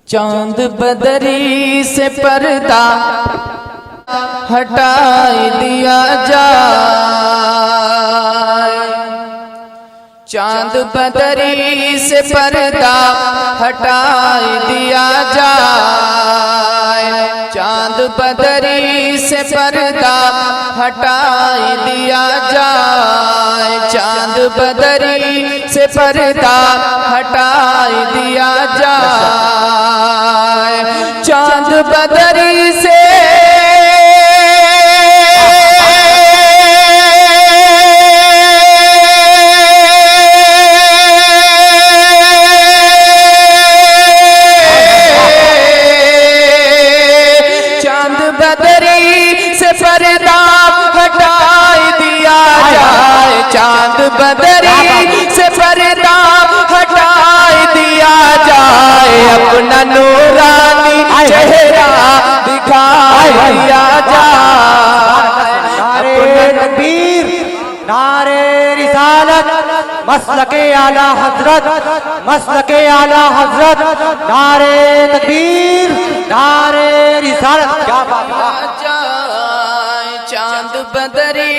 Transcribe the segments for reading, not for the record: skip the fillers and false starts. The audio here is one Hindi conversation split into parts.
चांद बदरी से पर्दा हटा दिया जाए, चांद बदरी से पर्दा हटा दिया जाए, चांद बदरी से पर्दा हटा दिया जाए, चांद बदरी से पर्दा हटा दिया जाए, चांद बदरी से पर्दा हटा दिया जाए, चांद बदरी से पर्दा हटा दिया जाए, अपना नूरानी चेहरा दिखा दिया जाए। नारे तकबीर, नारे रिसालत, मसलके आला हजरत, मसलके आला हजरत, नारे तकबीर, नारे रिसालत। क्या बात है। चांद बदरी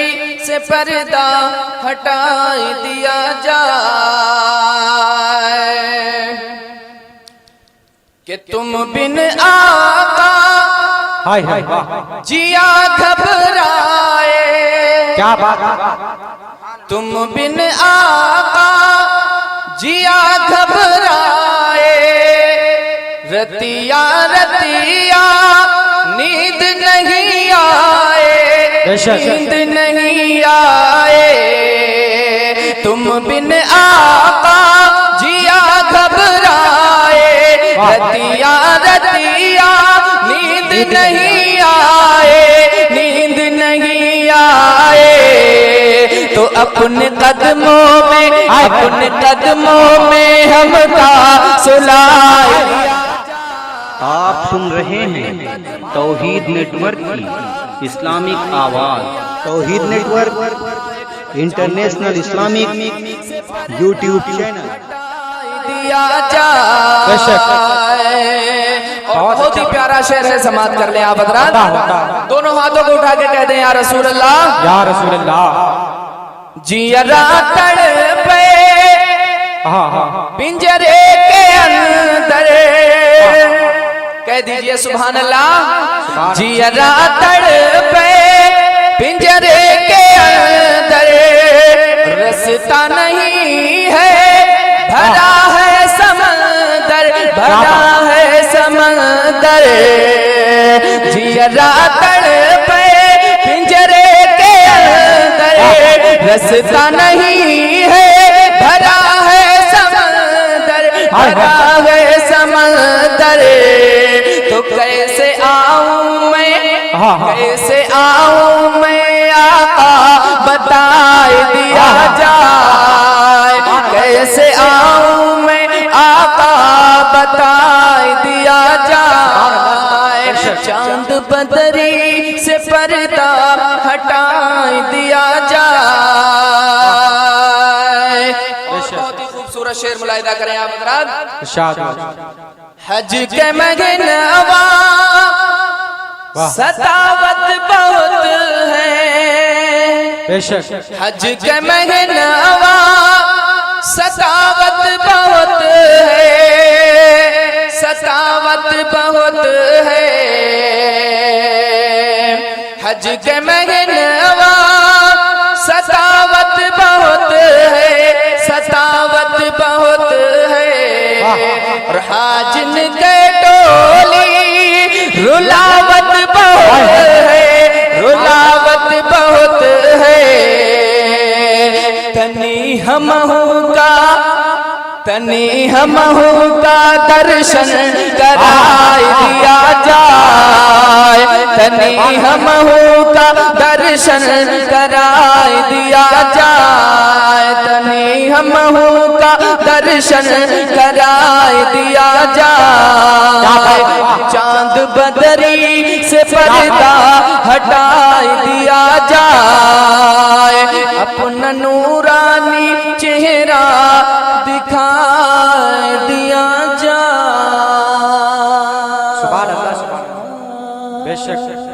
से पर्दा हटा दिया जाए कि तुम बिन आका हाय हाय जिया घबराए, क्या बात है। तुम बिन आका जिया घबराए, रतिया रतिया नींद नहीं आए, नींद नहीं आए, तुम बिन आका जिया घबराए, रतिया रतिया नींद नहीं आए, नींद नहीं आए, तो अपने कदमों में, अपने कदमों में हमका सुलाए। आप सुन रहे हैं तौहीद नेटवर्क की इस्लामिक आवाज। Tauheed network international Islamic YouTube channel. दिया जाए। और बहुत ही प्यारा शेर है, समाप्त कर ले आप हज़रात। दोनों हाथों को उठा के कह दें या रसूल अल्लाह, या रसूल अल्लाह। जियरा तड़पे पिंजरे के अंदर, कह दीजिए सुभान अल्लाह। जियरा तड़पे पिंजरे के अंदर, रास्ता नहीं है, भरा है समंदर, भरा है समंदर, जियरा तड़पे पिंजरे के अंदर, रास्ता नहीं है, भरा है समंदर, भरा है समंदर, तो कैसे आऊं मैं, कैसे आऊं मैं, आका बताए दिया जाए, कैसे आऊं मैं, आका बताए दिया जाए, चांद बदरी से पर्दा हटा दिया जाए। बहुत ही खूबसूरत शेर मुलाहिदा करें आप हज़रात। हज के महीनवा सतावत बहुत है, हज के महीनवा सतावत बहुत है, सतावत बहुत है, हज के महीनवा सतावत बहुत है, सतावत बहुत है, और हाजिन के टोली रुलावत बहुत है, रुलावत बहुत है, तनी हमहू का, तनी हमहू का दर्शन कराए दिया जाए, तनी हमहू का दर्शन कराए दिया जाए, तनी हमहू का दर्शन कराए दिया जाए, चांद बदरी से पर्दा हटाए दिया जाए, अपना नूरानी चेहरा दिखा दिया जाए। बेशक